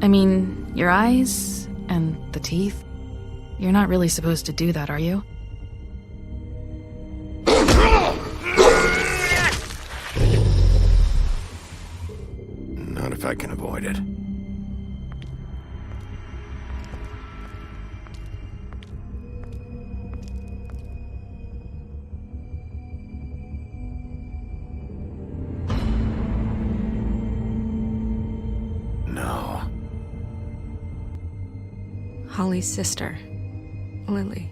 I mean, your eyes and the teeth. You're not really supposed to do that, are you? Not if I can avoid it. No. Holly's sister, Lily.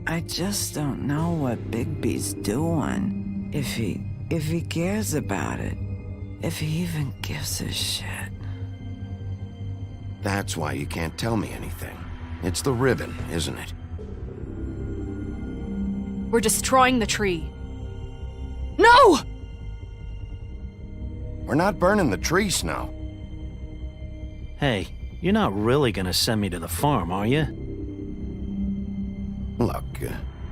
I just don't know what Bigby's doing. If he cares about it. If he even gives a shit. That's why you can't tell me anything. It's the ribbon, isn't it? We're destroying the tree. No! We're not burning the tree, Snow. Hey, you're not really gonna send me to the farm, are you? Look,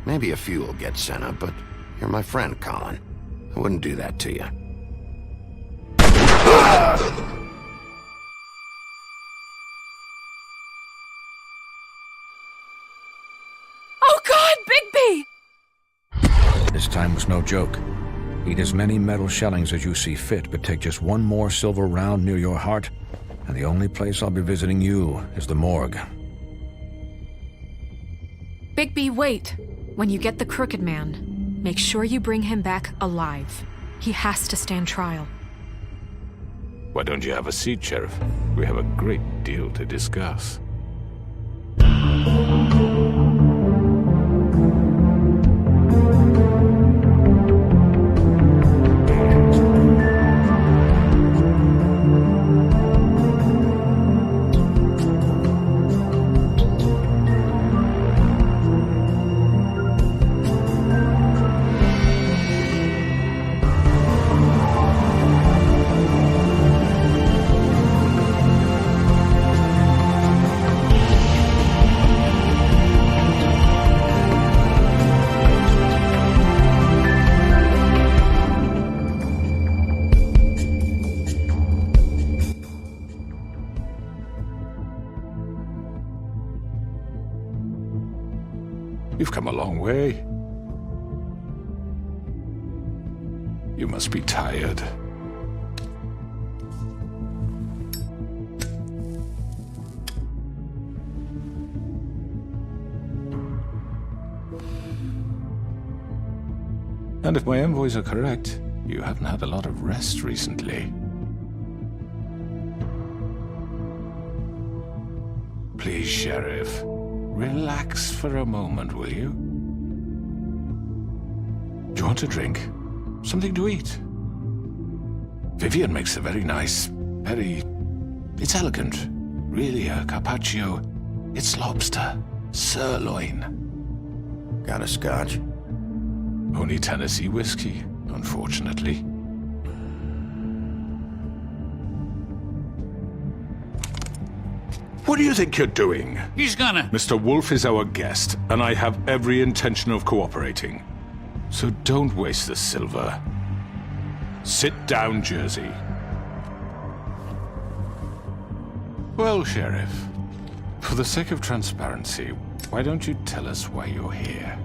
maybe a few will get sent up, but you're my friend, Colin. I wouldn't do that to you. Oh God, Bigby! This time was no joke. Eat as many metal shellings as you see fit, but take just one more silver round near your heart, and the only place I'll be visiting you is the morgue. Bigby, wait. When you get the Crooked Man, make sure you bring him back alive. He has to stand trial. Why don't you have a seat, Sheriff? We have a great deal to discuss. You've come a long way. You must be tired. And if my envoys are correct, you haven't had a lot of rest recently. Please, Sheriff. Relax for a moment, will you? Do you want a drink? Something to eat? Vivian makes a very nice, it's elegant. Really a carpaccio. It's lobster. Sirloin. Got a scotch? Only Tennessee whiskey, unfortunately. What do you think you're doing? He's gonna... Mr. Wolf is our guest, and I have every intention of cooperating. So don't waste the silver. Sit down, Jersey. Well, Sheriff, for the sake of transparency, why don't you tell us why you're here?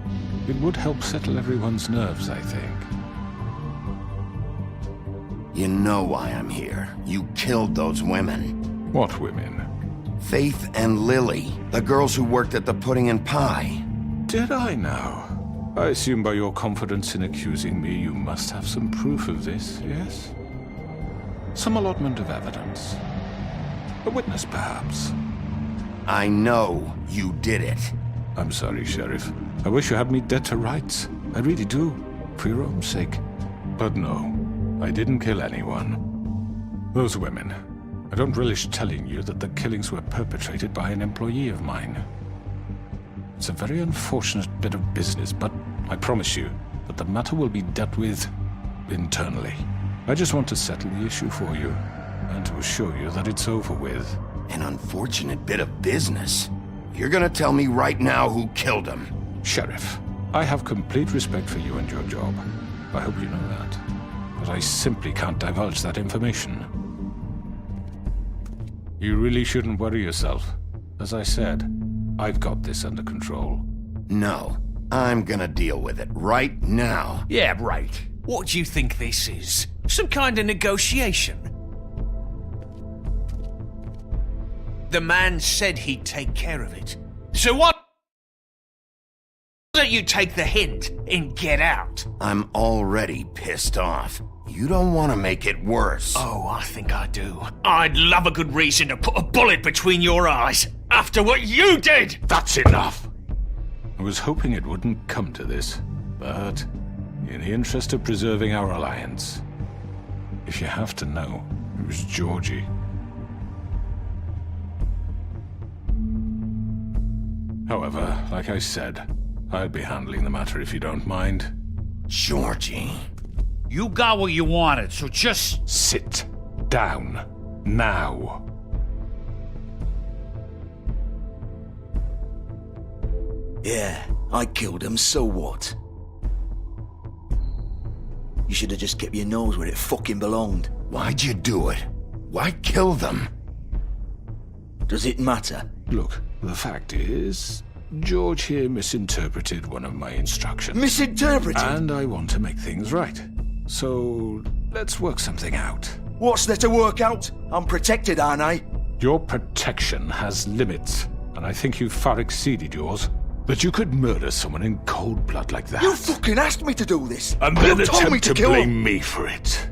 It would help settle everyone's nerves, I think. You know why I'm here. You killed those women. What women? Faith and Lily, the girls who worked at the Pudding and Pie. Did I now? I assume by your confidence in accusing me, you must have some proof of this, yes? Some allotment of evidence. A witness, perhaps. I know you did it. I'm sorry, Sheriff. I wish you had me dead to rights. I really do, for your own sake. But no, I didn't kill anyone. Those women. I don't relish telling you that the killings were perpetrated by an employee of mine. It's a very unfortunate bit of business, but I promise you that the matter will be dealt with internally. I just want to settle the issue for you, and to assure you that it's over with. An unfortunate bit of business? You're gonna tell me right now who killed him? Sheriff, I have complete respect for you and your job. I hope you know that. But I simply can't divulge that information. You really shouldn't worry yourself. As I said, I've got this under control. No, I'm gonna deal with it right now. Yeah, right. What do you think this is? Some kind of negotiation? The man said he'd take care of it. So why don't you take the hint and get out? I'm already pissed off. You don't want to make it worse. Oh, I think I do. I'd love a good reason to put a bullet between your eyes after what you did! That's enough! I was hoping it wouldn't come to this, but in the interest of preserving our alliance, if you have to know, it was Georgie. However, like I said, I'll be handling the matter if you don't mind. Georgie. You got what you wanted, so just... Sit down. Now. Yeah, I killed him, so what? You should have just kept your nose where it fucking belonged. Why'd you do it? Why kill them? Does it matter? Look, the fact is, George here misinterpreted one of my instructions. Misinterpreted? And I want to make things right. So, let's work something out. What's there to work out? I'm protected, aren't I? Your protection has limits, and I think you've far exceeded yours. That you could murder someone in cold blood like that. You fucking asked me to do this! And You then told me attempt to to kill blame him. me for it.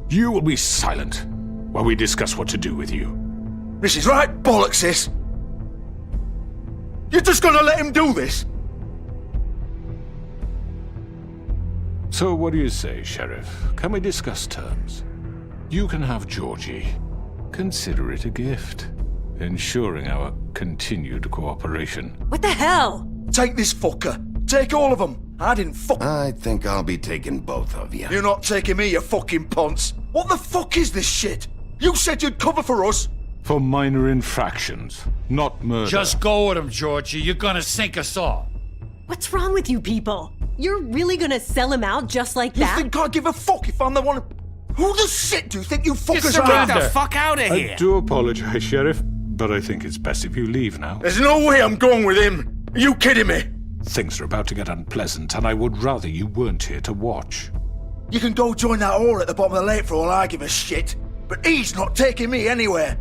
You will be silent while we discuss what to do with you. This is right bollocks, this! You're just gonna let him do this? So what do you say, Sheriff? Can we discuss terms? You can have Georgie. Consider it a gift, ensuring our continued cooperation. What the hell? Take this fucker. Take all of them. I didn't fuck... I think I'll be taking both of you. You're not taking me, you fucking ponce. What the fuck is this shit? You said you'd cover for us. For minor infractions, not murder. Just go with him, Georgie. You're gonna sink us all. What's wrong with you people? You're really gonna sell him out just like You that? think I give a fuck if I'm the one... Who the shit do you think you fuckers Get are? the fuck out of I here! do apologize, Sheriff, but I think it's best if you leave now. There's no way I'm going with him. Are you kidding me? Things are about to get unpleasant, and I would rather you weren't here to watch. You can go join that whore at the bottom of the lake for all I give a shit. But he's not taking me anywhere.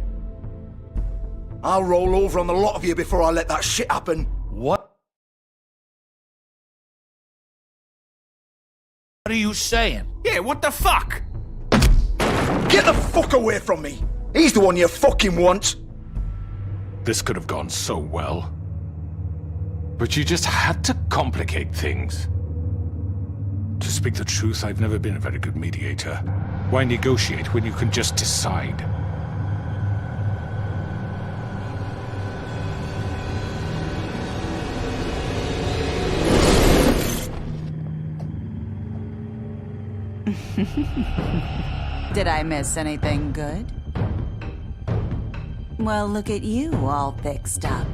I'll roll over on the lot of you before I let that shit happen. What are you saying? Yeah, what the fuck? Get the fuck away from me. He's the one you fucking want. This could have gone so well. But you just had to complicate things. To speak the truth, I've never been a very good mediator. Why negotiate when you can just decide? Did I miss anything good? Well, look at you all fixed up.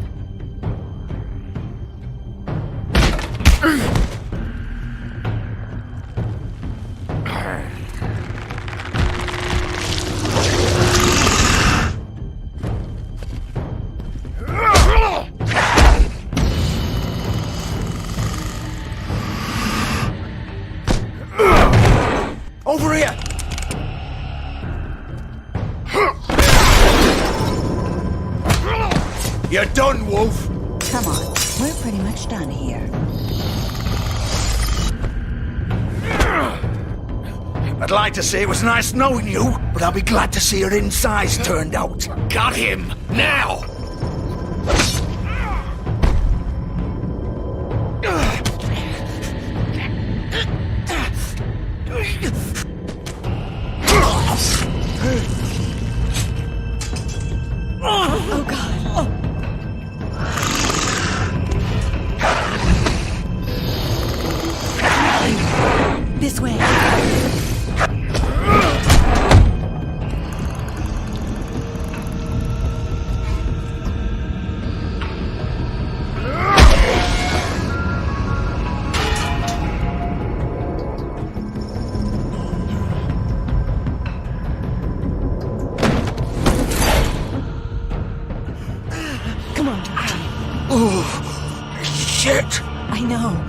Over here! You're done, Wolf! Come on, we're pretty much done here. I'd like to say it was nice knowing you, but I'll be glad to see your insides turned out. Got him! Now! Oh, shit! I know.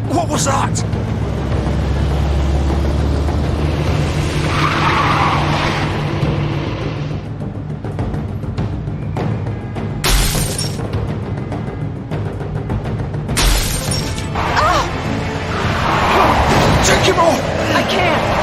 What was that? Take him off! I can't!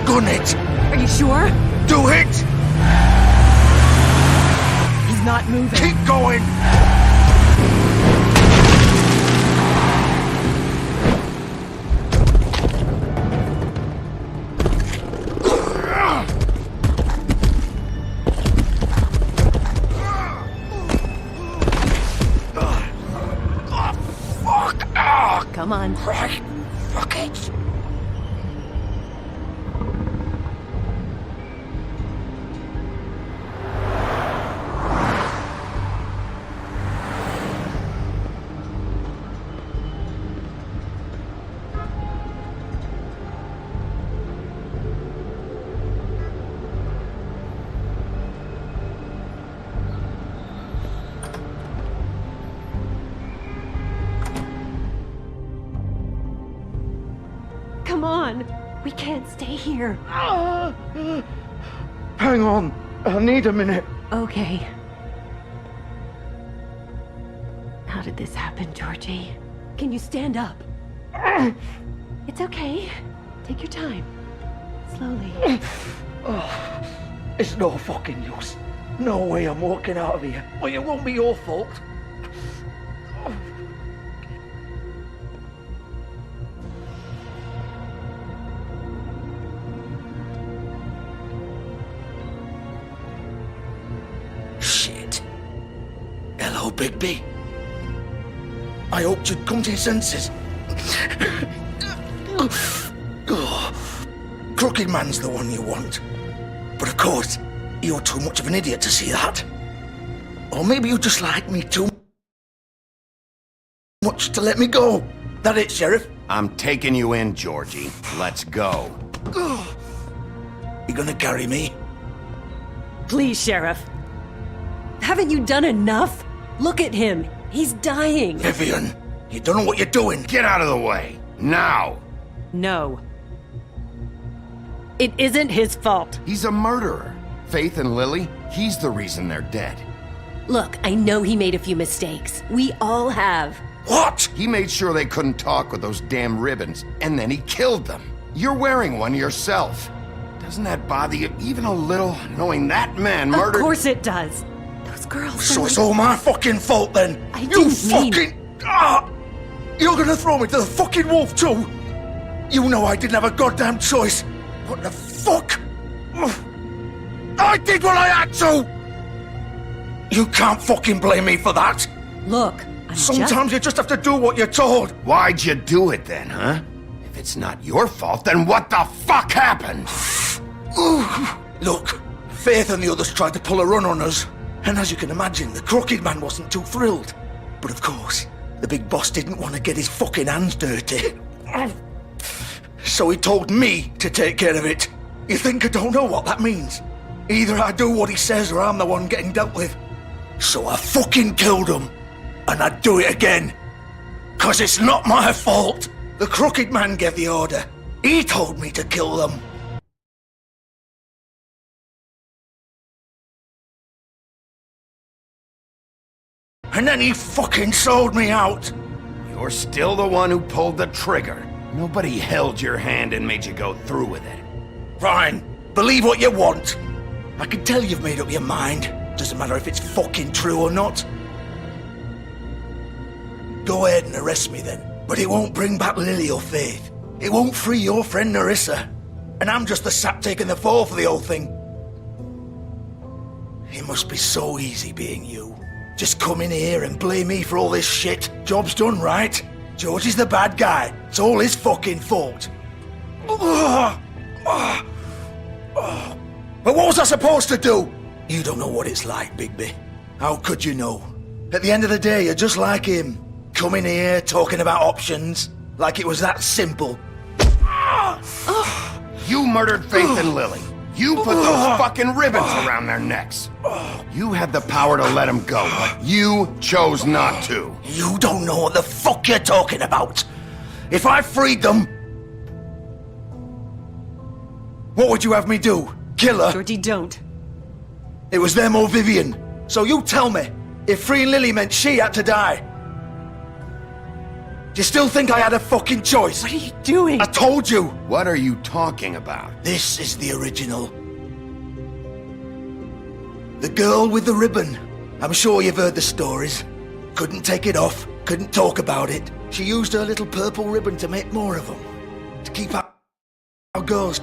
Gun it! Are you sure? Do it! He's not moving. Keep going! Come on. Right. Fuck it. Come on. We can't stay here. Hang on. I need a minute. Okay. How did this happen, Georgie? Can you stand up? It's okay. Take your time. Slowly. It's no fucking use. No way I'm walking out of here. Well, it won't be your fault. Shit. Hello, Bigby. I hoped you'd come to your senses. Crooked Man's the one you want. But of course, you're too much of an idiot to see that. Or maybe you just like me too much to let me go. That it, Sheriff? I'm taking you in, Georgie. Let's go. You gonna carry me? Please, Sheriff. Haven't you done enough? Look at him. He's dying. Vivian, you don't know what you're doing. Get out of the way. Now. No. It isn't his fault. He's a murderer. Faith and Lily, he's the reason they're dead. Look, I know he made a few mistakes. We all have. What? He made sure they couldn't talk with those damn ribbons, and then he killed them. You're wearing one yourself. Doesn't that bother you even a little, knowing that man murdered— Of course it does. Those girls. So it's all my fucking fault then? I You didn't mean- fucking... Ah! You're gonna throw me to the fucking wolf too? You know I didn't have a goddamn choice. What the fuck? I did what I had to! You can't fucking blame me for that. Look, Sometimes you just have to do what you're told. Why'd you do it then, huh? If it's not your fault, then what the fuck happened? Look, Faith and the others tried to pull a run on us. And as you can imagine, the Crooked Man wasn't too thrilled. But of course, the big boss didn't want to get his fucking hands dirty. So he told me to take care of it. You think I don't know what that means? Either I do what he says or I'm the one getting dealt with. So I fucking killed him. And I'd do it again. 'Cause it's not my fault. The Crooked Man gave the order. He told me to kill them. And then he fucking sold me out. You're still the one who pulled the trigger. Nobody held your hand and made you go through with it. Fine. Believe what you want. I can tell you've made up your mind. Doesn't matter if it's fucking true or not. Go ahead and arrest me then. But it won't bring back Lily or Faith. It won't free your friend Narissa. And I'm just the sap taking the fall for the whole thing. It must be so easy being you. Just come in here and blame me for all this shit. Job's done, right? George is the bad guy. It's all his fucking fault. But what was I supposed to do? You don't know what it's like, Bigby. How could you know? At the end of the day, you're just like him. Coming here, talking about options. Like it was that simple. You murdered Faith and Lily. You put those fucking ribbons around their necks. You had the power to let them go, but you chose not to. You don't know what the fuck you're talking about. If I freed them... What would you have me do? Kill her? Georgie, don't. It was them or Vivian. So you tell me, if freeing Lily meant she had to die, do you still think I had a fucking choice? What are you doing? I told you. What are you talking about? This is the original. The girl with the ribbon. I'm sure you've heard the stories. Couldn't take it off, couldn't talk about it. She used her little purple ribbon to make more of them. To keep our girls.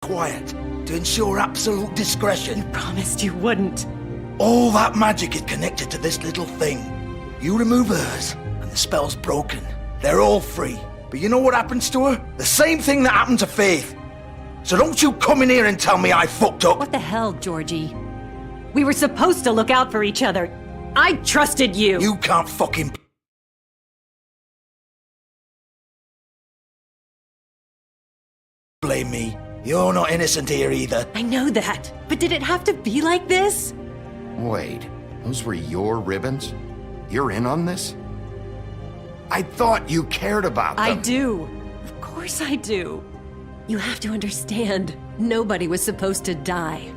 Quiet, to ensure absolute discretion. You promised you wouldn't. All that magic is connected to this little thing. You remove hers, and the spell's broken. They're all free. But you know what happens to her? The same thing that happened to Faith. So don't you come in here and tell me I fucked up. What the hell, Georgie? We were supposed to look out for each other. I trusted you. You can't fucking... blame me. You're not innocent here either. I know that. But did it have to be like this? Wait, those were your ribbons? You're in on this? I thought you cared about them. I do. Of course I do. You have to understand, nobody was supposed to die.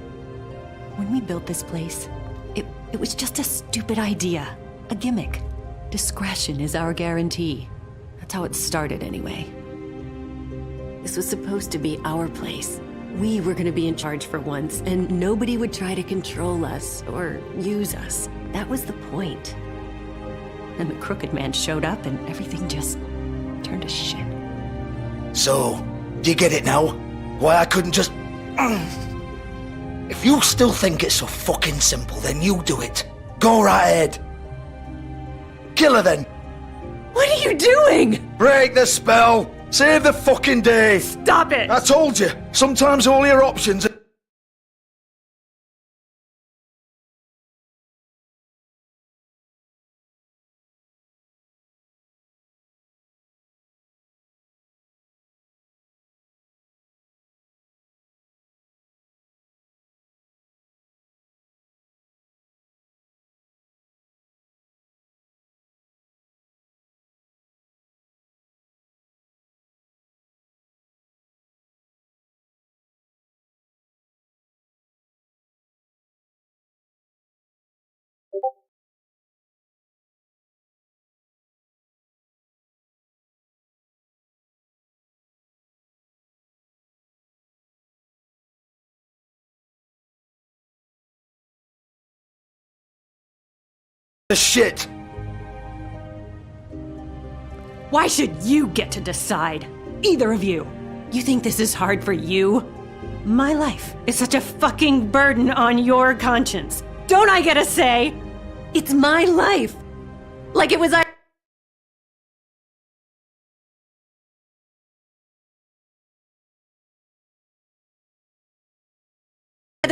When we built this place, it was just a stupid idea. A gimmick. Discretion is our guarantee. That's how it started anyway. This was supposed to be our place. We were gonna be in charge for once, and nobody would try to control us or use us. That was the point. Then the Crooked Man showed up and everything just turned to shit. So, do you get it now? Why I couldn't just... If you still think it's so fucking simple, then you do it. Go right ahead. Kill her then. What are you doing? Break the spell. Save the fucking day. Stop it. I told you. Sometimes all your options the shit. Why should you get to decide? Either of you. You think this is hard for you? My life is such a fucking burden on your conscience. Don't I get a say? It's my life. Like it was either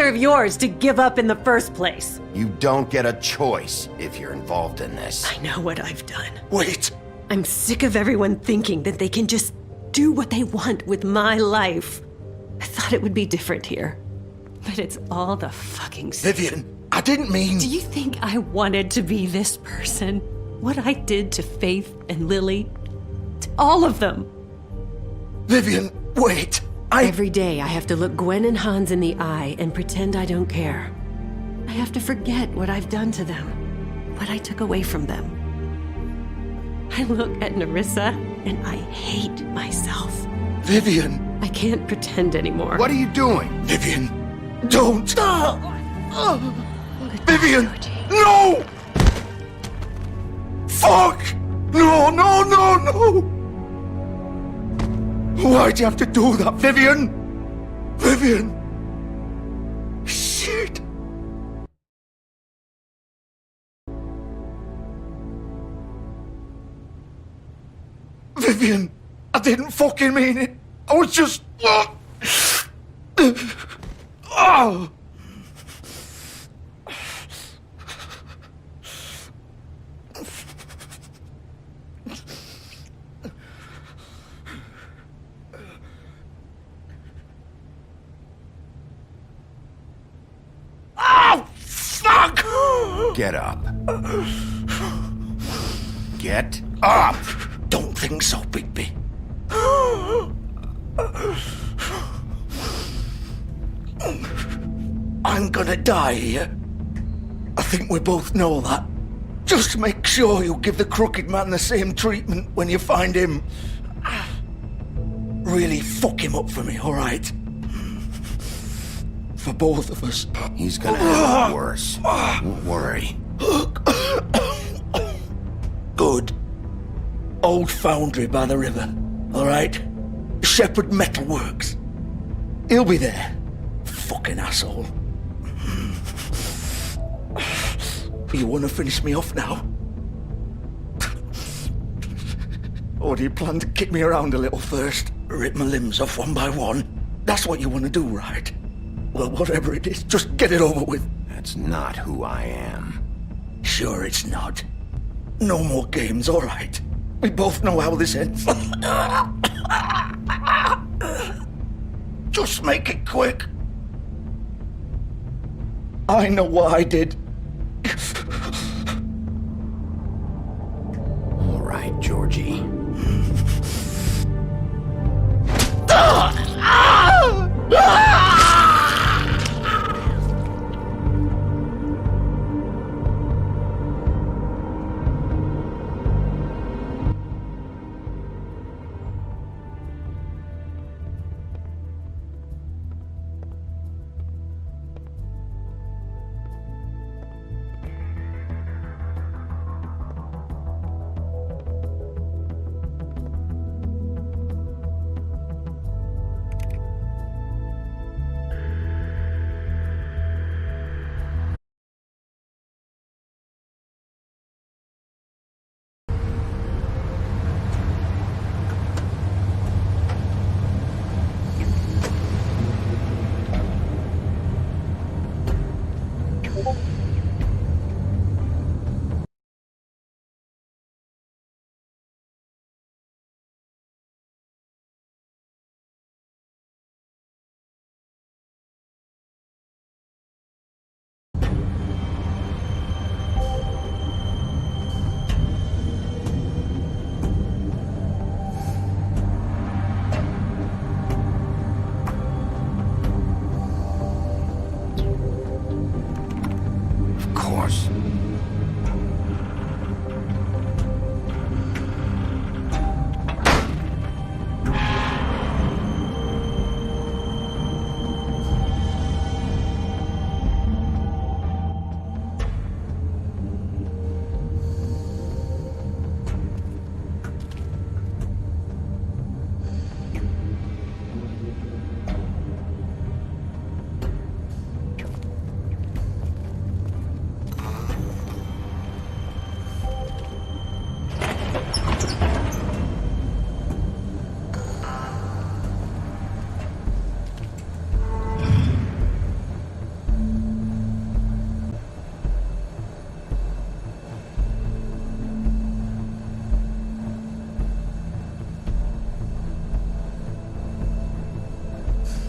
of yours to give up in the first place. You don't get a choice if you're involved in this. I know what I've done. Wait. I'm sick of everyone thinking that they can just do what they want with my life. I thought it would be different here. But it's all the fucking Vivian, I didn't mean... Do you think I wanted to be this person? What I did to Faith and Lily? To all of them? Vivian, wait. Every day I have to look Gwen and Hans in the eye and pretend I don't care. I have to forget what I've done to them. What I took away from them. I look at Nerissa and I hate myself. Vivian. I can't pretend anymore. What are you doing? Vivian, don't. Vivian, no! Fuck! No, no, no, no! Why'd you have to do that, Vivian? Vivian! Shit! Vivian, I didn't fucking mean it. I was just... Oh! Oh, fuck! Get up. Get up! Don't think so, Bigby. I'm gonna die here. I think we both know that. Just make sure you give the crooked man the same treatment when you find him. Really fuck him up for me, alright? For both of us. He's gonna have it worse. Don't worry. Good. Old foundry by the river, alright? Shepherd Metalworks. He'll be there. Fucking asshole. You wanna finish me off now? Or do you plan to kick me around a little first? Rip my limbs off one by one? That's what you wanna do, right? Well, whatever it is, just get it over with. That's not who I am. Sure it's not. No more games, alright? We both know how this ends. Just make it quick. I know what I did. All right, Georgie.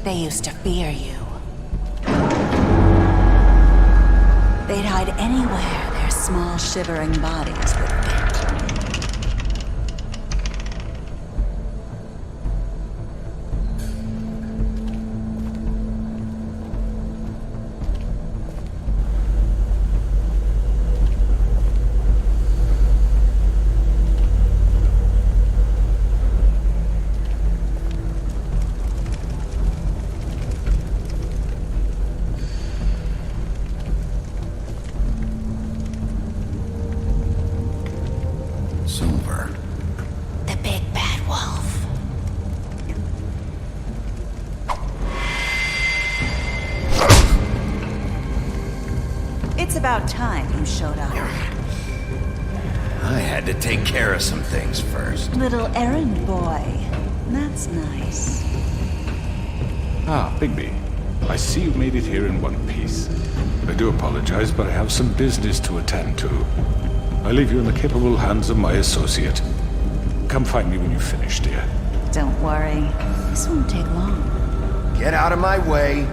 They used to fear you. They'd hide anywhere their small, shivering bodies would fit. Silver. The big bad wolf. It's about time you showed up. I had to take care of some things first. Little errand boy. That's nice. Ah, Bigby. I see you made it here in one piece. I do apologize, but I have some business to attend to. I leave you in the capable hands of my associate. Come find me when you finish, dear. Don't worry. This won't take long. Get out of my way.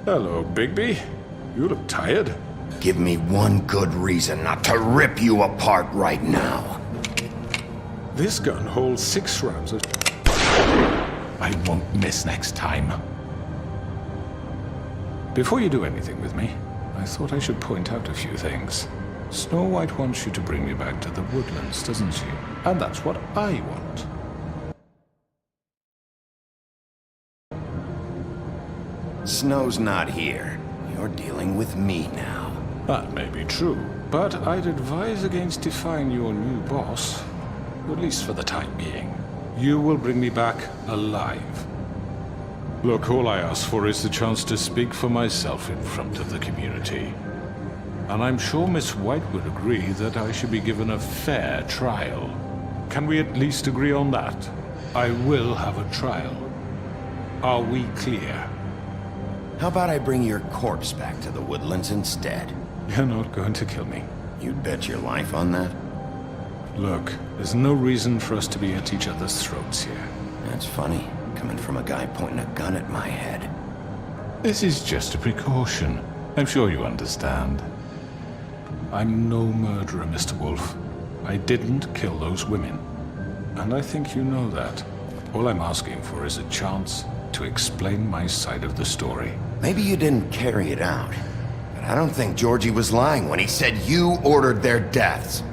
Hello, Bigby. You look tired. Give me one good reason not to rip you apart right now. This gun holds 6 rounds of... I won't miss next time. Before you do anything with me, I thought I should point out a few things. Snow White wants you to bring me back to the woodlands, doesn't she? And that's what I want. Snow's not here. You're dealing with me now. That may be true, but I'd advise against defying your new boss, at least for the time being. You will bring me back alive. Look, all I ask for is the chance to speak for myself in front of the community. And I'm sure Miss White would agree that I should be given a fair trial. Can we at least agree on that? I will have a trial. Are we clear? How about I bring your corpse back to the woodlands instead? You're not going to kill me. You'd bet your life on that? Look, there's no reason for us to be at each other's throats here. That's funny, coming from a guy pointing a gun at my head. This is just a precaution. I'm sure you understand. I'm no murderer, Mr. Wolf. I didn't kill those women. And I think you know that. All I'm asking for is a chance to explain my side of the story. Maybe you didn't carry it out. But I don't think Georgie was lying when he said you ordered their deaths.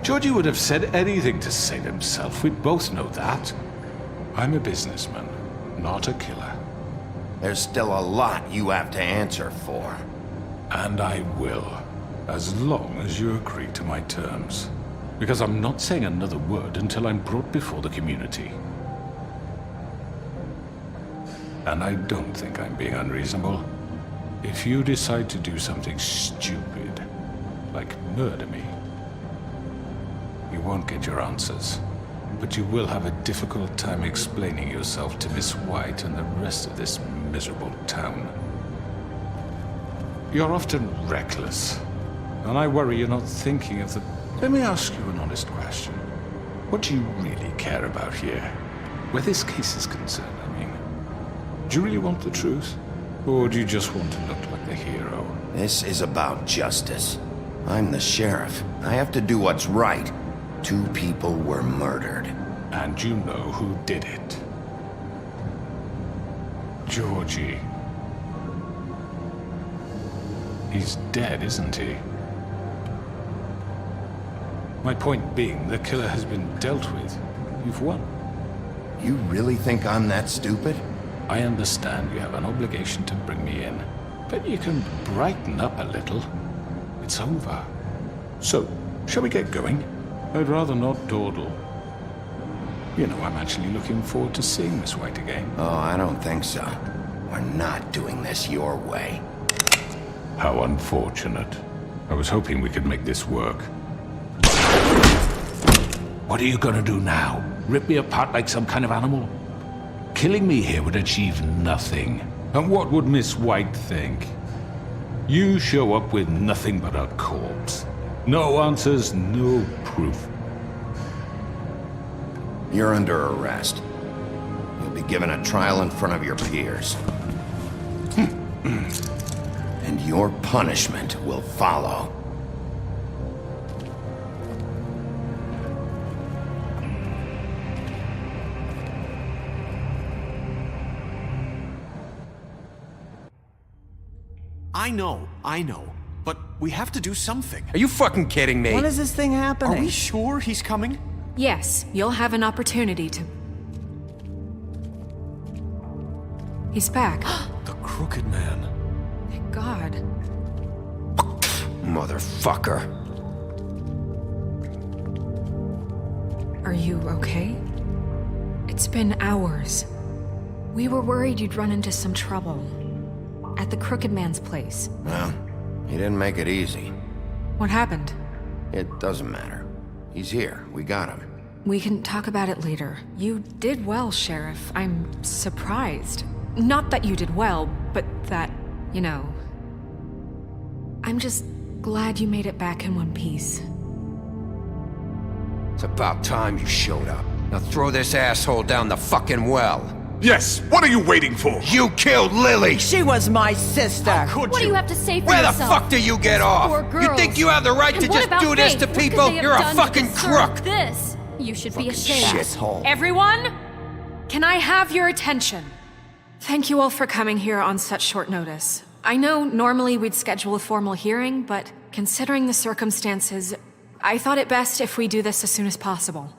Georgie would have said anything to save himself. We both know that. I'm a businessman, not a killer. There's still a lot you have to answer for. And I will, as long as you agree to my terms. Because I'm not saying another word until I'm brought before the community. And I don't think I'm being unreasonable. If you decide to do something stupid, like murder me, you won't get your answers. But you will have a difficult time explaining yourself to Miss White and the rest of this miserable town. You're often reckless, and I worry you're not thinking of the... Let me ask you an honest question. What do you really care about here? Where this case is concerned, I mean. Do you really want the truth? Or do you just want to look like the hero? This is about justice. I'm the sheriff. I have to do what's right. 2 people were murdered. And you know who did it. Georgie. He's dead, isn't he? My point being, the killer has been dealt with. You've won. You really think I'm that stupid? I understand you have an obligation to bring me in, but you can brighten up a little. It's over. So, shall we get going? I'd rather not dawdle. You know, I'm actually looking forward to seeing Miss White again. Oh, I don't think so. We're not doing this your way. How unfortunate. I was hoping we could make this work. What are you gonna do now? Rip me apart like some kind of animal? Killing me here would achieve nothing. And what would Miss White think? You show up with nothing but a corpse. No answers, no proof. You're under arrest. You'll be given a trial in front of your peers. And your punishment will follow. I know. But we have to do something. Are you fucking kidding me? When is this thing happening? Are we sure he's coming? Yes, you'll have an opportunity to... He's back. The Crooked Man. Thank God. Motherfucker. Are you okay? It's been hours. We were worried you'd run into some trouble. At the Crooked Man's place. Well, He didn't make it easy. What happened? It doesn't matter. He's here. We got him. We can talk about it later. You did well, Sheriff. I'm surprised. Not that you did well, but that, you know... I'm just glad you made it back in one piece. It's about time you showed up. Now throw this asshole down the fucking well. Yes, what are you waiting for? You killed Lily! She was my sister. How could What do you have to say for Where yourself? the fuck do you get off? Poor girls. You think you have the right And to what just about do this Faith? to What could people? they have You're a done to fucking deserve crook! This. You should be ashamed. Shithole. Everyone, can I have your attention? Thank you all for coming here on such short notice. I know normally we'd schedule a formal hearing, but considering the circumstances, I thought it best if we do this as soon as possible.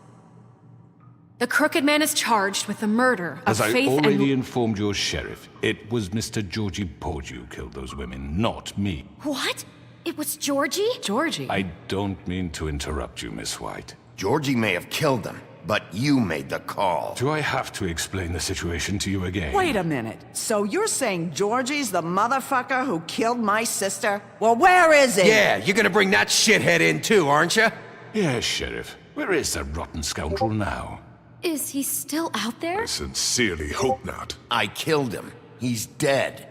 The Crooked Man is charged with the murder of As I Faith already informed your sheriff, it was Mr. Georgie Porge who killed those women, not me. What? It was Georgie? Georgie? I don't mean to interrupt you, Miss White. Georgie may have killed them, but you made the call. Do I have to explain the situation to you again? Wait a minute. So you're saying Georgie's the motherfucker who killed my sister? Well, where is he? Yeah, you're gonna bring that shithead in too, aren't you? Yes, Sheriff. Where is that rotten scoundrel now? Is he still out there? I sincerely hope not. I killed him. He's dead.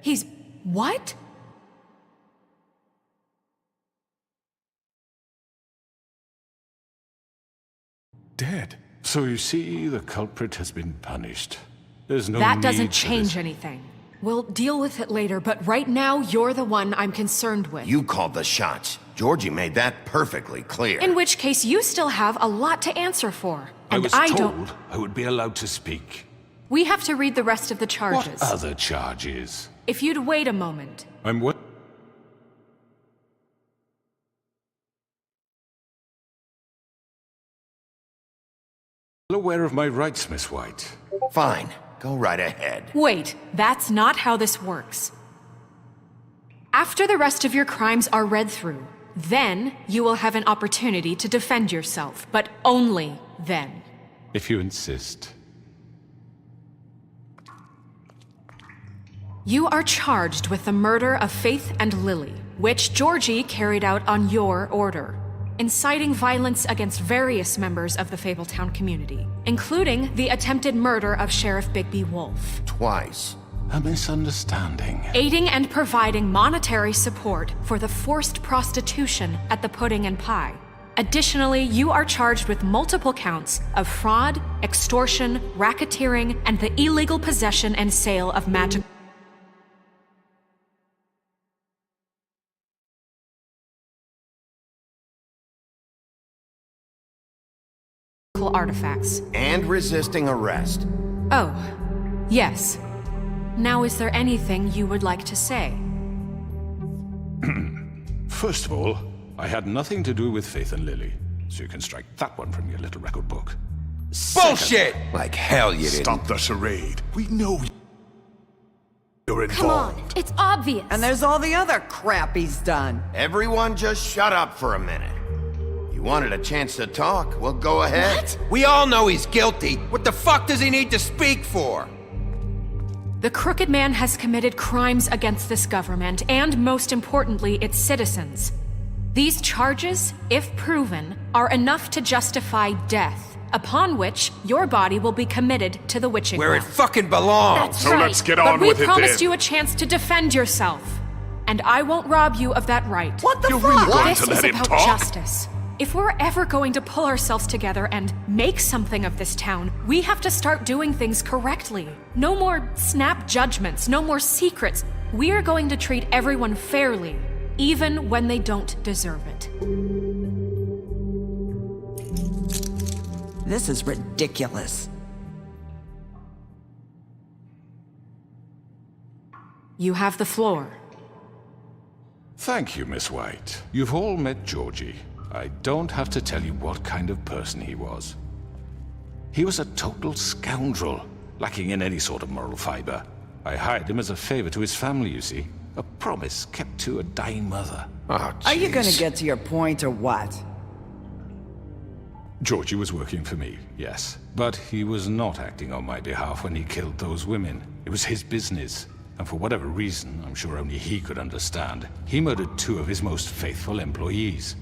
He's... what? Dead. So you see, the culprit has been punished. There's no That need doesn't for change this. anything. We'll deal with it later, but right now, you're the one I'm concerned with. You called the shots. Georgie made that perfectly clear. In which case, you still have a lot to answer for. I And was I told don't... I would be allowed to speak. We have to read the rest of the charges. What other charges? If you'd wait a moment. I'm what? Well aware of my rights, Miss White. Fine. Go right ahead. Wait, that's not how this works. After the rest of your crimes are read through, then you will have an opportunity to defend yourself, but only then. If you insist. You are charged with the murder of Faith and Lily, which Georgie carried out on your order, inciting violence against various members of the Fabletown community, including the attempted murder of Sheriff Bigby Wolf. Twice. A misunderstanding. Aiding and providing monetary support for the forced prostitution at the Pudding and Pie. Additionally, you are charged with multiple counts of fraud, extortion, racketeering, and the illegal possession and sale of magic artifacts. And resisting arrest. Oh, yes. Now, is there anything you would like to say? First of all, I had nothing to do with Faith and Lily, so you can strike that one from your little record book. Bullshit! Like hell you didn't. Stop the charade. We know you're involved. Come on, it's obvious. And there's all the other crap he's done. Everyone just shut up for a minute. You wanted a chance to talk? Well, go ahead. What? We all know he's guilty. What the fuck does he need to speak for? The Crooked Man has committed crimes against this government, and most importantly, its citizens. These charges, if proven, are enough to justify death, upon which your body will be committed to the witching Where it well. fucking belongs. That's right. Let's get on But with we it promised then. you a chance to defend yourself, and I won't rob you of that right. What the You're fuck? really going This to is let him about talk? justice. If we're ever going to pull ourselves together and make something of this town, we have to start doing things correctly. No more snap judgments, no more secrets. We are going to treat everyone fairly, even when they don't deserve it. This is ridiculous. You have the floor. Thank you, Miss White. You've all met Georgie. I don't have to tell you what kind of person he was. He was a total scoundrel, lacking in any sort of moral fiber. I hired him as a favor to his family, you see. A promise kept to a dying mother. Oh, Are you jeez. gonna get to your point or what? Georgie was working for me, yes. But he was not acting on my behalf when he killed those women. It was his business. And for whatever reason, I'm sure only he could understand, he murdered 2 of his most faithful employees.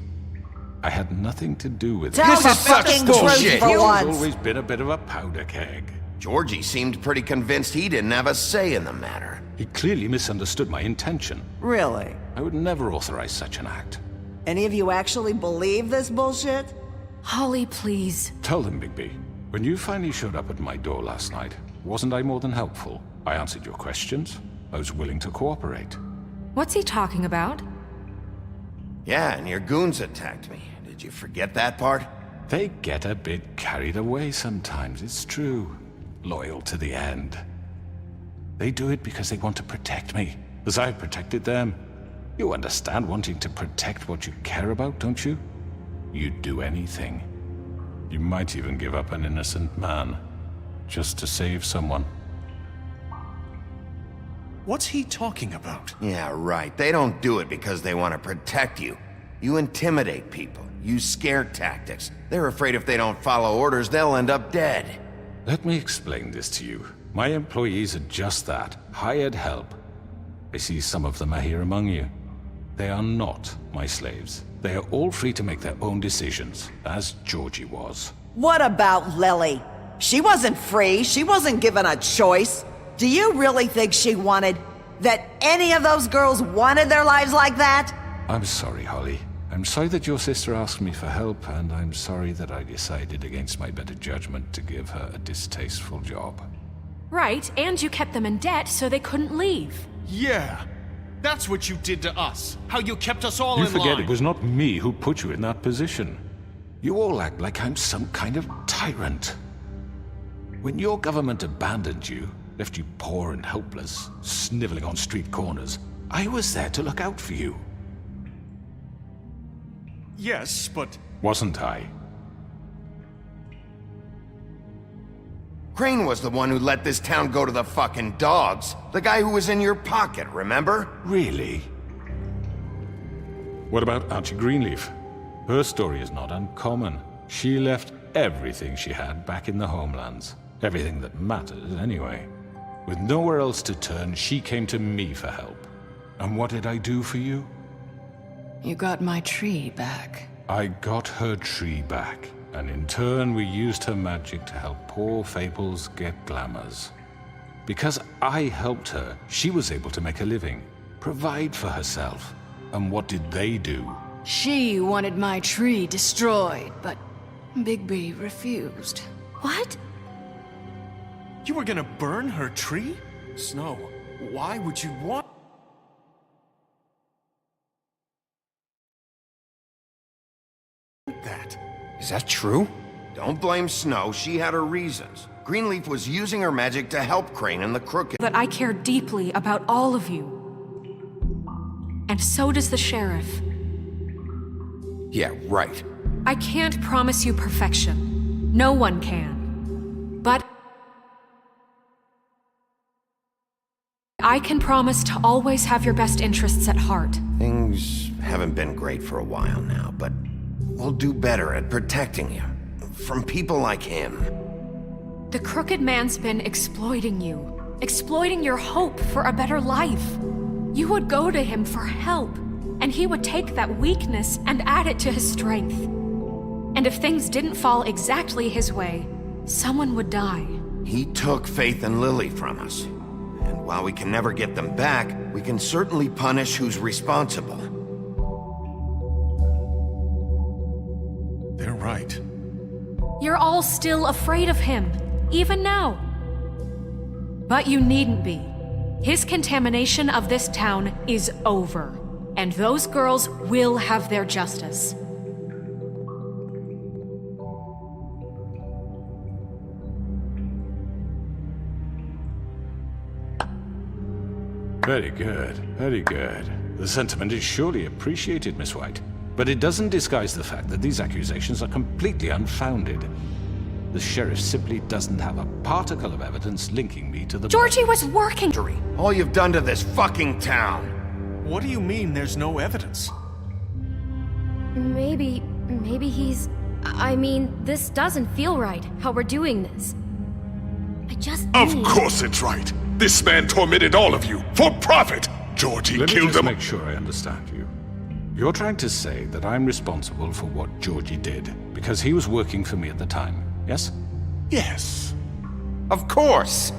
I had nothing to do with it. Tell the fucking truth for He's once. always been a bit of a powder keg. Georgie seemed pretty convinced he didn't have a say in the matter. He clearly misunderstood my intention. Really? I would never authorize such an act. Any of you actually believe this bullshit? Holly, please. Tell them, Bigby. When you finally showed up at my door last night, wasn't I more than helpful? I answered your questions. I was willing to cooperate. What's he talking about? Yeah, and your goons attacked me. Did you forget that part? They get a bit carried away sometimes, it's true. Loyal to the end. They do it because they want to protect me, as I've protected them. You understand wanting to protect what you care about, don't you? You'd do anything. You might even give up an innocent man, just to save someone. What's he talking about? Yeah, right. They don't do it because they want to protect you. You intimidate people, use scare tactics. They're afraid if they don't follow orders, they'll end up dead. Let me explain this to you. My employees are just that, hired help. I see some of them are here among you. They are not my slaves. They are all free to make their own decisions, as Georgie was. What about Lily? She wasn't free. She wasn't given a choice. Do you really think she wanted... that any of those girls wanted their lives like that? I'm sorry, Holly. I'm sorry that your sister asked me for help, and I'm sorry that I decided against my better judgment to give her a distasteful job. Right, and you kept them in debt so they couldn't leave. Yeah. That's what you did to us. How you kept us all You in forget line. it was not me who put you in that position. You all act like I'm some kind of tyrant. When your government abandoned you, left you poor and helpless, sniveling on street corners, I was there to look out for you. Yes, but... Wasn't I? Crane was the one who let this town go to the fucking dogs. The guy who was in your pocket, remember? Really? What about Archie Greenleaf? Her story is not uncommon. She left everything she had back in the homelands. Everything that mattered, anyway. With nowhere else to turn, she came to me for help. And what did I do for you? You got my tree back. I got her tree back, and in turn we used her magic to help poor Fables get glamours. Because I helped her, she was able to make a living, provide for herself. And what did they do? She wanted my tree destroyed, but Bigby refused. What? You were gonna burn her tree? Snow, why would you want... that? Is that true? Don't blame Snow, she had her reasons. Greenleaf was using her magic to help Crane and the Crooked. That I care deeply about all of you. And so does the sheriff. Yeah, right. I can't promise you perfection. No one can. But I can promise to always have your best interests at heart. Things haven't been great for a while now, but we'll do better at protecting you. From people like him. The Crooked Man's been exploiting you. Exploiting your hope for a better life. You would go to him for help, and he would take that weakness and add it to his strength. And if things didn't fall exactly his way, someone would die. He took Faith and Lily from us. And while we can never get them back, we can certainly punish who's responsible. They're right. You're all still afraid of him, even now. But you needn't be. His contamination of this town is over, and those girls will have their justice. Very good, very good. The sentiment is surely appreciated, Miss White. But it doesn't disguise the fact that these accusations are completely unfounded. The sheriff simply doesn't have a particle of evidence linking me to the... Georgie was working... All you've done to this fucking town! What do you mean there's no evidence? Maybe he's... I mean, this doesn't feel right, how we're doing this. I just Of course it's right. This man tormented all of you for profit. Georgie Let me killed just him. make sure I understand you. You're trying to say that I'm responsible for what Georgie did because he was working for me at the time, yes? Yes. Of course.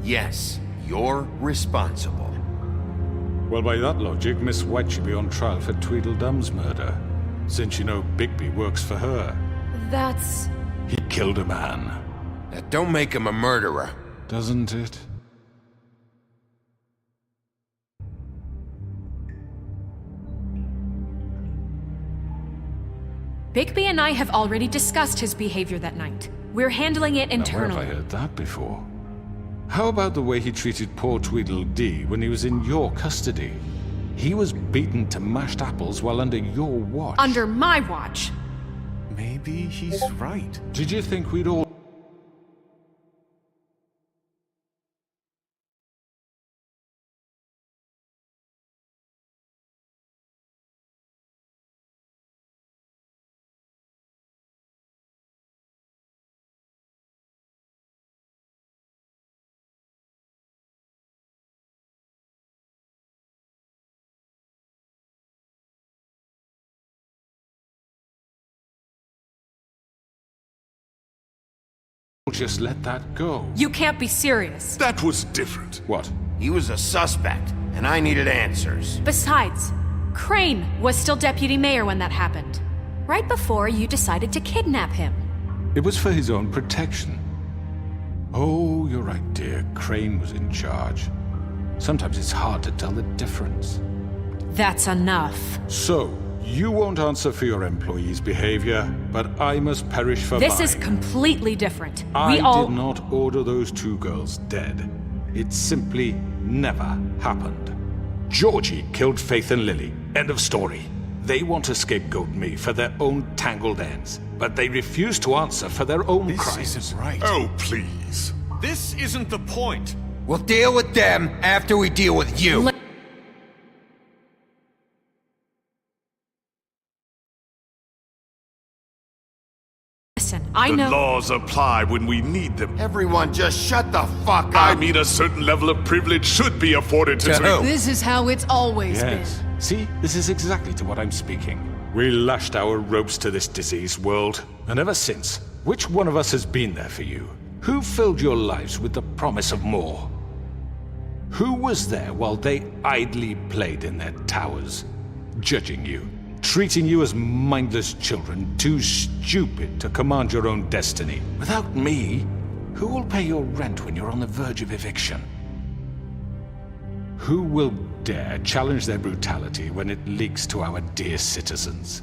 Yes, you're responsible. Well, by that logic, Miss White should be on trial for Tweedledum's murder, since you know Bigby works for her. That's... He killed a man. That don't make him a murderer. Doesn't it? Bigby and I have already discussed his behavior that night. We're handling it Now, where internally. have I heard that before? How about the way he treated poor Tweedledee when he was in your custody? He was beaten to mashed apples while under your watch. Under my watch. Maybe he's right. Did you think we'd all... just let that go? You can't be serious. That was different. What? He was a suspect, and I needed answers. Besides, Crane was still deputy mayor when that happened. Right before you decided to kidnap him. It was for his own protection. Oh, you're right, dear. Crane was in charge. Sometimes it's hard to tell the difference. That's enough. So, you won't answer for your employees' behavior, but I must perish for This mine. is completely different. I We all... did not order those two girls dead. It simply never happened. Georgie killed Faith and Lily. End of story. They want to scapegoat me for their own tangled ends, but they refuse to answer for their own crimes. This isn't right. Oh, please. This isn't the point. We'll deal with them after we deal with you. Listen, I know... The laws apply when we need them. Everyone just shut the fuck up. I mean, a certain level of privilege should be afforded to... This is how it's always Yes. See, this is exactly to what I'm speaking. We lashed our ropes to this diseased world, and ever since, which one of us has been there for you? Who filled your lives with the promise of more? Who was there while they idly played in their towers, judging you, treating you as mindless children, too stupid to command your own destiny? Without me, who will pay your rent when you're on the verge of eviction? Who will dare challenge their brutality when it leaks to our dear citizens?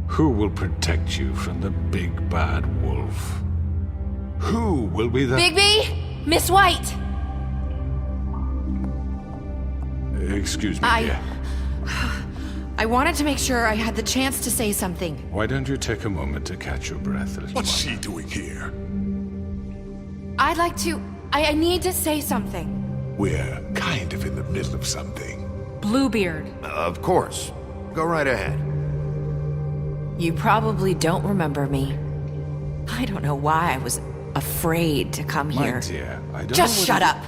Who will protect you from the big bad wolf? Who will be the... Bigby! Miss White! Excuse me, dear. I wanted to make sure I had the chance to say something. Why don't you take a moment to catch your breath a little What's while? she doing here? I'd like to... I need to say something. We're kind of in the middle of something. Bluebeard. Of course. Go right ahead. You probably don't remember me. I don't know why I was afraid to come My here. dear, I don't Just know shut up.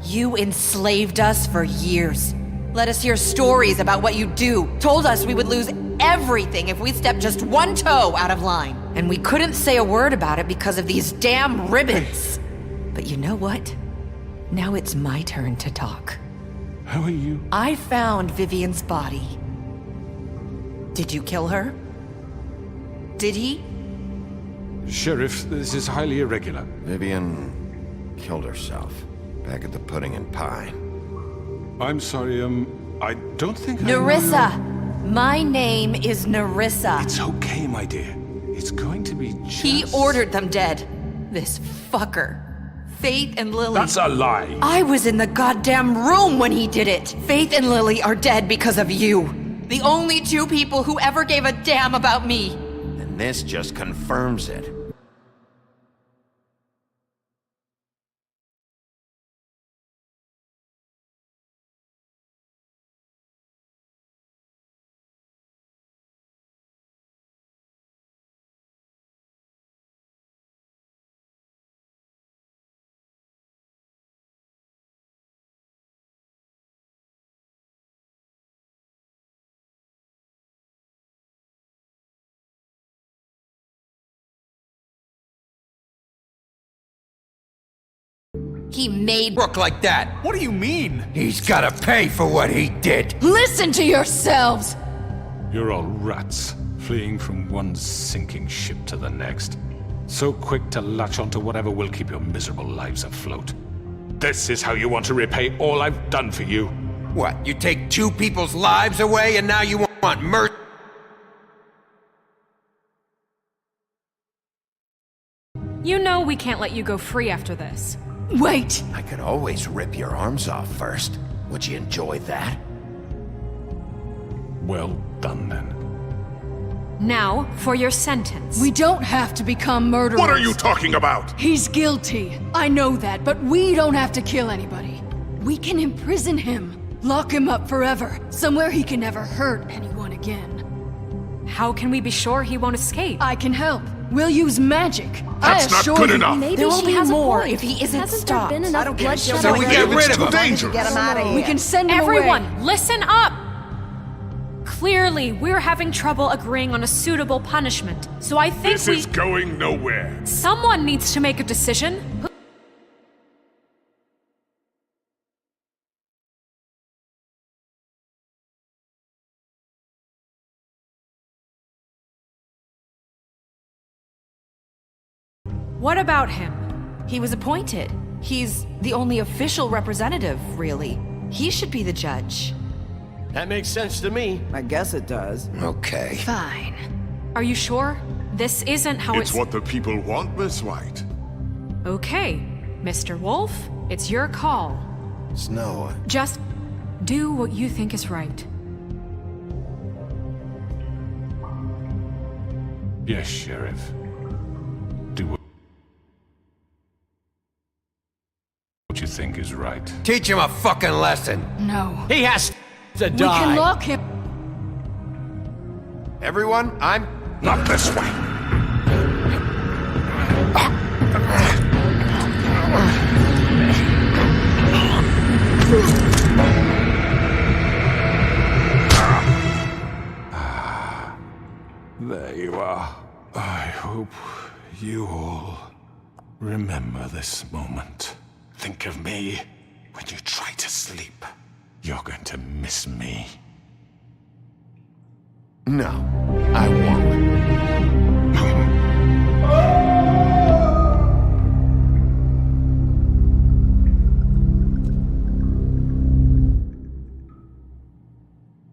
You enslaved us for years. Let us hear stories about what you do. Told us we would lose everything if we stepped just one toe out of line. And we couldn't say a word about it because of these damn ribbons. But you know what? Now it's my turn to talk. How are you? I found Vivian's body. Did you kill her? Did he? Sheriff, this is highly irregular. Vivian killed herself back at the Pudding and Pie. I'm sorry, I don't think Nerissa! My name is Nerissa. It's okay, my dear. It's going to be just... He ordered them dead. This fucker. Faith and Lily. That's a lie. I was in the goddamn room when he did it. Faith and Lily are dead because of you. The only two people who ever gave a damn about me. And this just confirms it. He made Look like that. What do you mean? He's gotta pay for what he did. Listen to yourselves! You're all rats, fleeing from one sinking ship to the next. So quick to latch onto whatever will keep your miserable lives afloat. This is how you want to repay all I've done for you. What, you take two people's lives away and now you want mercy? You know we can't let you go free after this. Wait! I could always rip your arms off first. Would you enjoy that? Well done, then. Now, for your sentence. We don't have to become murderers. What are you talking about? He's guilty. I know that, but we don't have to kill anybody. We can imprison him. Lock him up forever. Somewhere he can never hurt anyone again. How can we be sure he won't escape? I can help. We'll use magic. That's not good enough. Maybe there will she be has more a point. if he isn't Hasn't stopped. There been enough I don't get bloodshed? So we get rid of him. Dangerous. Get him out of here. We can send him Everyone, away. listen up! Clearly, we're having trouble agreeing on a suitable punishment, so I think This is going nowhere. Someone needs to make a decision. What about him? He was appointed. He's the only official representative, really. He should be the judge. That makes sense to me. I guess it does. Okay. Fine. Are you sure? This isn't how It's what the people want, Miss White. Okay, Mr. Wolf, it's your call. Snow. Just do what you think is right. Yes, Sheriff. Do what you think is right. Teach him a fucking lesson. No. He has to We die. can lock him. Everyone, I'm... Not this way. There you are. I hope you all remember this moment. Think of me when you try to sleep. You're going to miss me. No, I won't.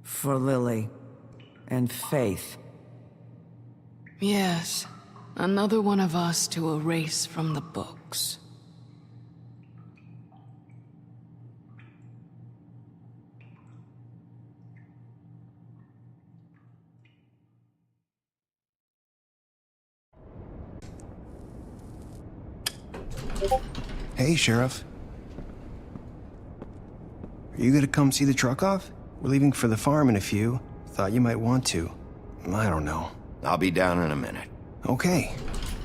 For Lily and Faith. Yes, another one of us to erase from the books. Hey, Sheriff. Are you gonna come see the truck off? We're leaving for the farm in a few. Thought you might want to. I don't know. I'll be down in a minute. Okay,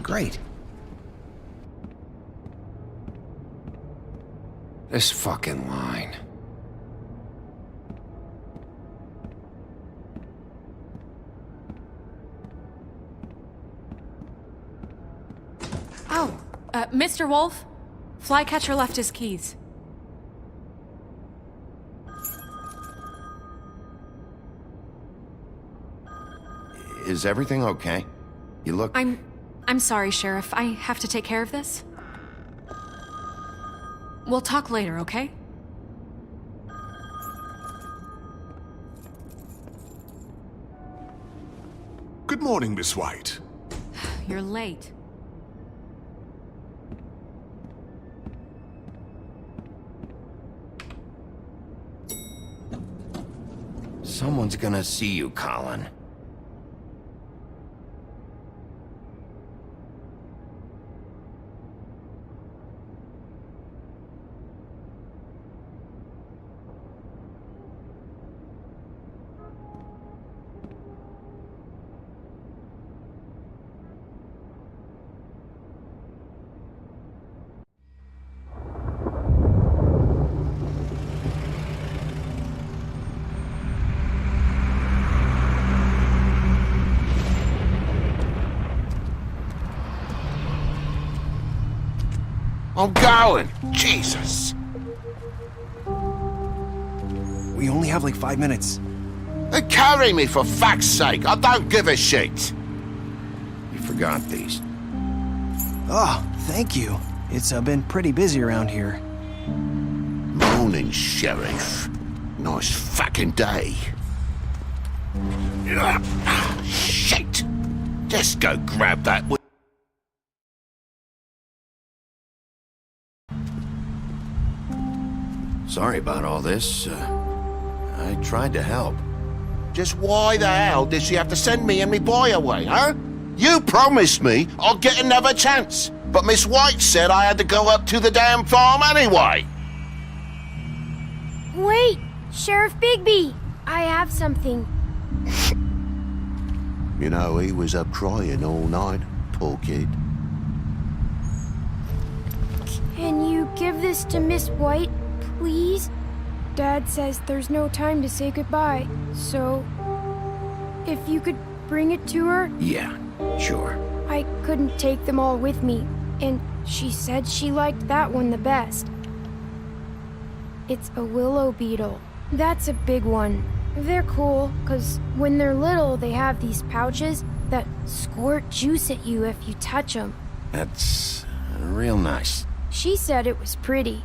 great. This fucking line. Oh, Mr. Wolf, Flycatcher left his keys. Is everything okay? You look... I'm sorry, Sheriff. I have to take care of this. We'll talk later, okay? Good morning, Miss White. You're late. Someone's gonna see you, Colin. Oh, Garland, Jesus. We only have like 5 minutes. Carry me, for fuck's sake. I don't give a shit. You forgot these. Oh, thank you. It's been pretty busy around here. Morning, Sheriff. Nice fucking day. Shit. Just go grab that. Sorry about all this. I tried to help. Just why the hell did she have to send me and me boy away, huh? You promised me I'd get another chance, but Miss White said I had to go up to the damn farm anyway. Wait, Sheriff Bigby, I have something. You know, he was up crying all night, poor kid. Can you give this to Miss White, please? Dad says there's no time to say goodbye, so if you could bring it to her? Yeah, sure. I couldn't take them all with me, and she said she liked that one the best. It's a willow beetle. That's a big one. They're cool, 'cause when they're little, they have these pouches that squirt juice at you if you touch them. That's real nice. She said it was pretty.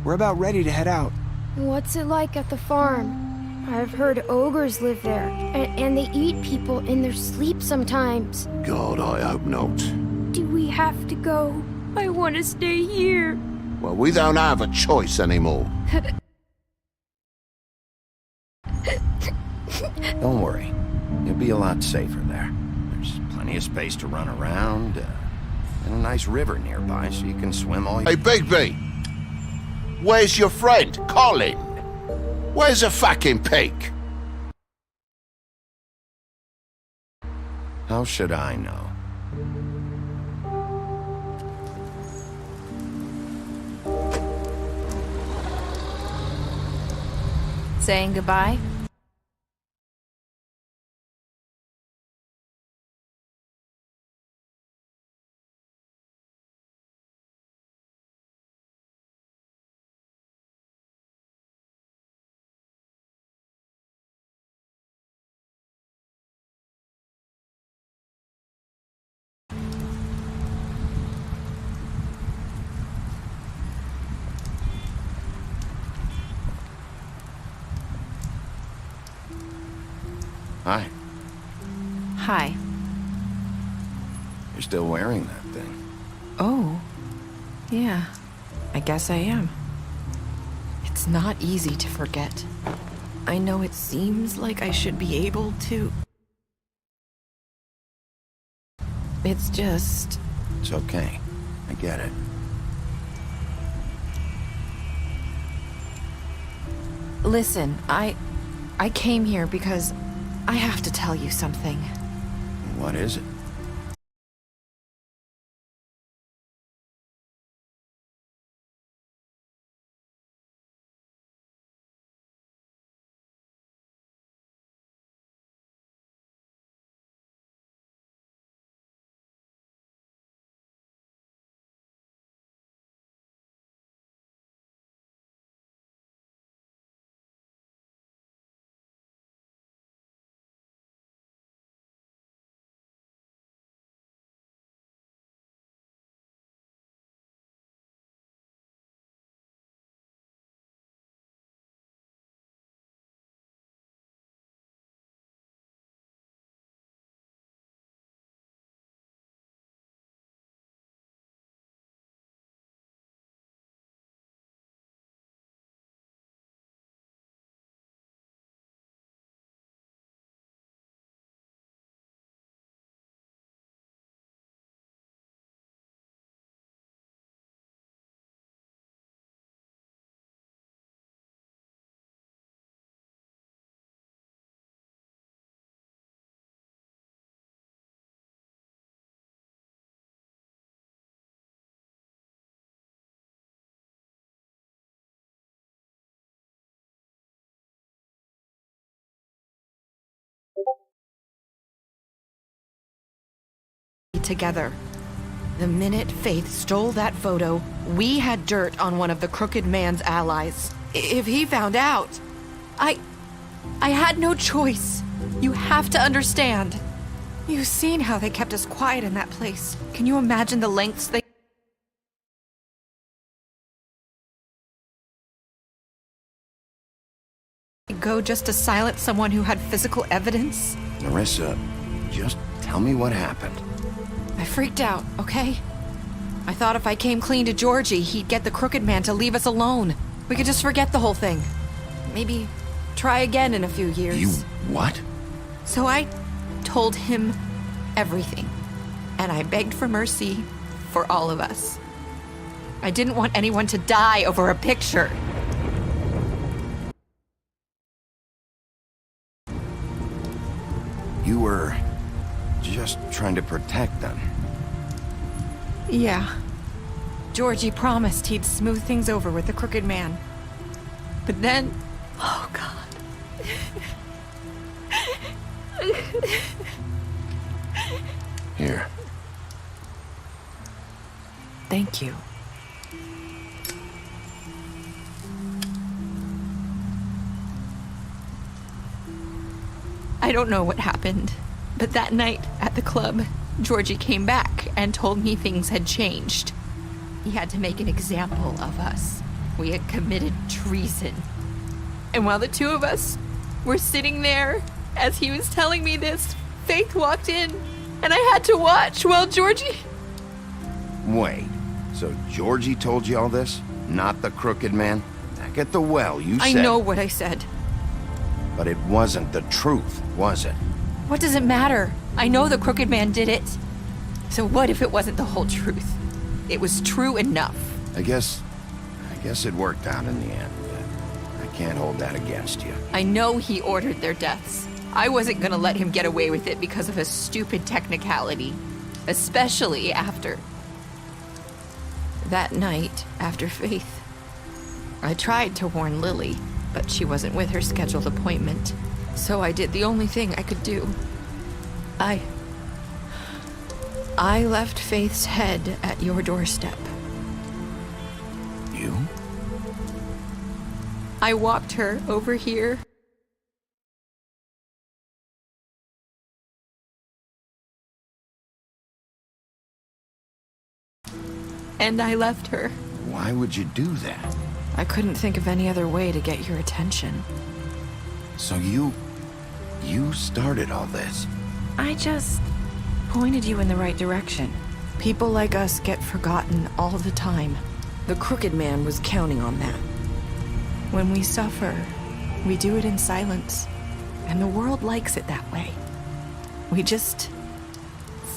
We're about ready to head out. What's it like at the farm? I've heard ogres live there, and they eat people in their sleep sometimes. God, I hope not. Do we have to go? I want to stay here. Well, we don't have a choice anymore. Don't worry. You'll be a lot safer there. There's plenty of space to run around, and a nice river nearby so you can swim all your... Hey, Bigby! Where's your friend, Colin? Where's the fucking pig? How should I know? Saying goodbye? Hi. Hi. You're still wearing that thing. Oh. Yeah. I guess I am. It's not easy to forget. I know it seems like I should be able to. It's just... It's okay. I get it. Listen, I came here because I have to tell you something. What is it? Together. The minute Faith stole that photo, We had dirt on one of the Crooked Man's allies. If he found out, I had no choice. You have to understand. You've seen how they kept us quiet in that place. Can you imagine the lengths they go just to silence someone who had physical evidence? Nerissa, just tell me what happened. I freaked out, okay? I thought if I came clean to Georgie, he'd get the Crooked Man to leave us alone. We could just forget the whole thing. Maybe try again in a few years. You what? So I told him everything. And I begged for mercy for all of us. I didn't want anyone to die over a picture. You were just trying to protect them. Yeah. Georgie promised he'd smooth things over with the Crooked Man. But then... Oh, God. Here. Thank you. I don't know what happened, but that night at the club, Georgie came back and told me things had changed. He had to make an example of us. We had committed treason. And while the two of us were sitting there, as he was telling me this, Faith walked in, and I had to watch while Georgie... Wait, so Georgie told you all this? Not the Crooked Man? Back at the well, you said... I know what I said. But it wasn't the truth, was it? What does it matter? I know the Crooked Man did it. So what if it wasn't the whole truth? It was true enough. I guess it worked out in the end. I can't hold that against you. I know he ordered their deaths. I wasn't gonna let him get away with it because of a stupid technicality. Especially after... that night, after Faith. I tried to warn Lily, but she wasn't with her scheduled appointment. So I did the only thing I could do. I left Faith's head at your doorstep. You? I walked her over here. And I left her. Why would you do that? I couldn't think of any other way to get your attention. So you started all this? I just pointed you in the right direction. People like us get forgotten all the time. The Crooked Man was counting on that. When we suffer, we do it in silence. And the world likes it that way. We just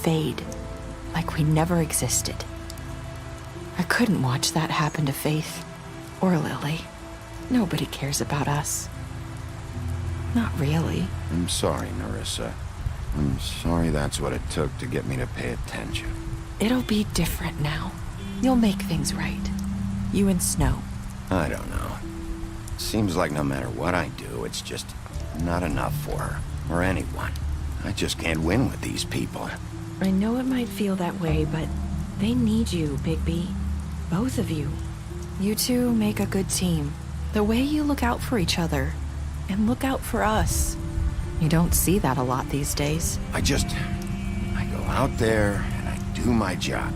fade, like we never existed. I couldn't watch that happen to Faith. Or Lily. Nobody cares about us. Not really. I'm sorry, Nerissa. I'm sorry that's what it took to get me to pay attention. It'll be different now. You'll make things right. You and Snow. I don't know. Seems like no matter what I do, it's just not enough for her. Or anyone. I just can't win with these people. I know it might feel that way, but they need you, Bigby. Both of you. You two make a good team. The way you look out for each other. And look out for us. You don't see that a lot these days. I go out there and I do my job.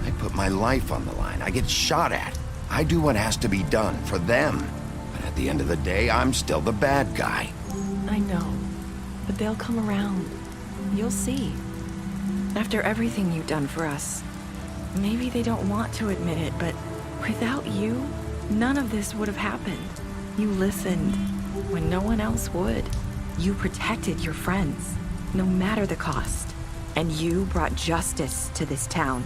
I put my life on the line. I get shot at. I do what has to be done for them. But at the end of the day, I'm still the bad guy. I know. But they'll come around. You'll see. After everything you've done for us. Maybe they don't want to admit it, but without you, none of this would have happened. You listened when no one else would. You protected your friends, no matter the cost. And you brought justice to this town.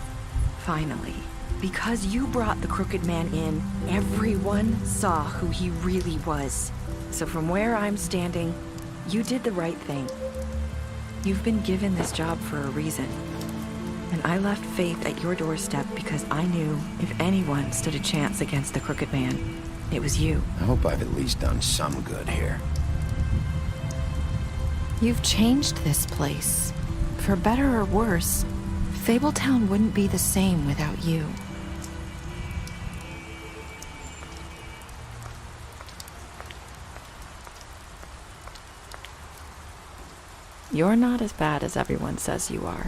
Finally. Because you brought the Crooked Man in, everyone saw who he really was. So from where I'm standing, you did the right thing. You've been given this job for a reason. And I left Faith at your doorstep because I knew if anyone stood a chance against the Crooked Man, it was you. I hope I've at least done some good here. You've changed this place. For better or worse, Fabletown wouldn't be the same without you. You're not as bad as everyone says you are.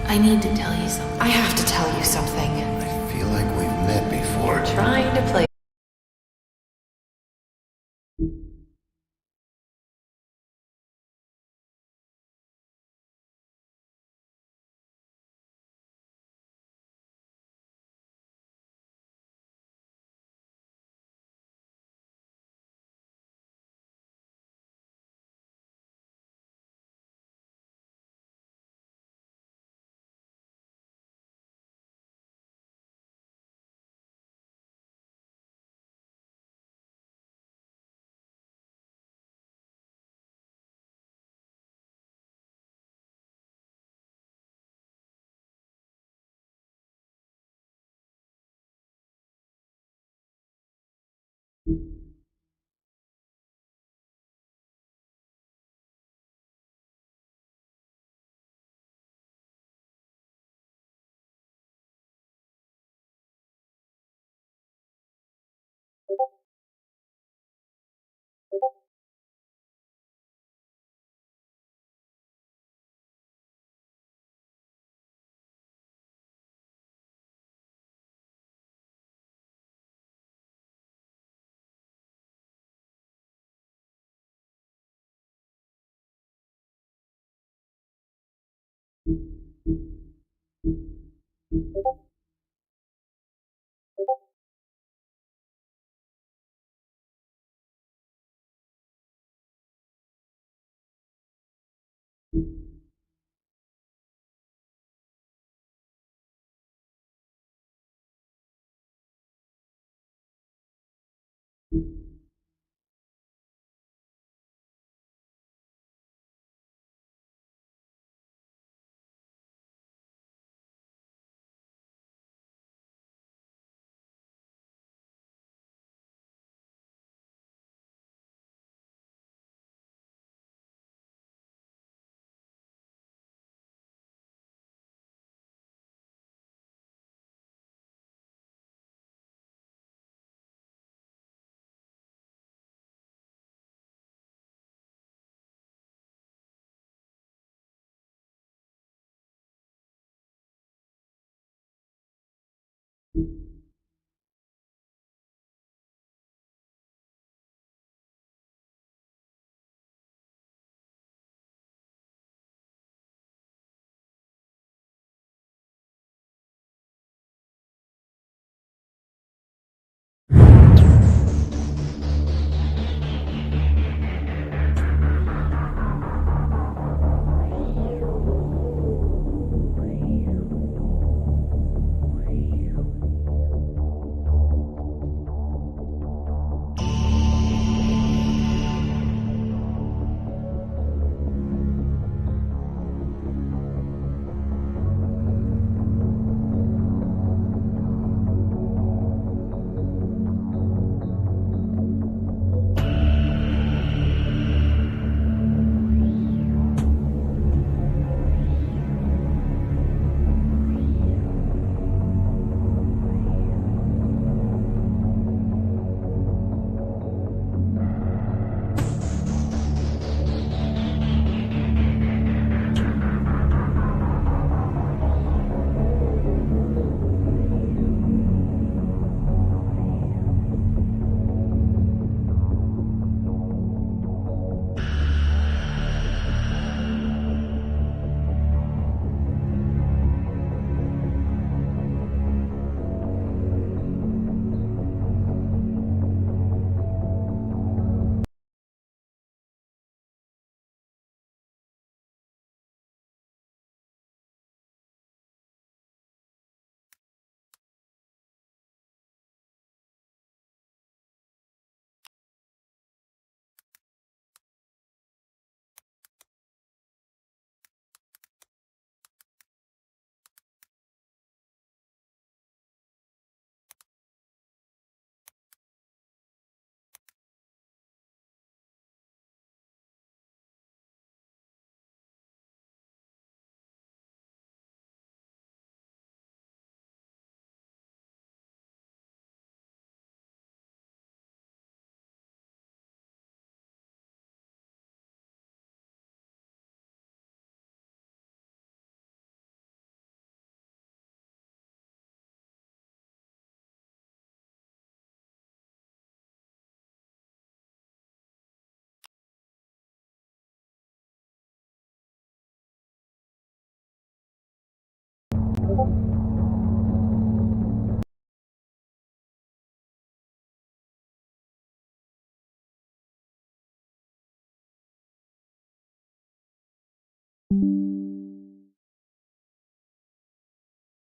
I need to tell you something. I have to tell you something. I feel like we've met before. You're trying to play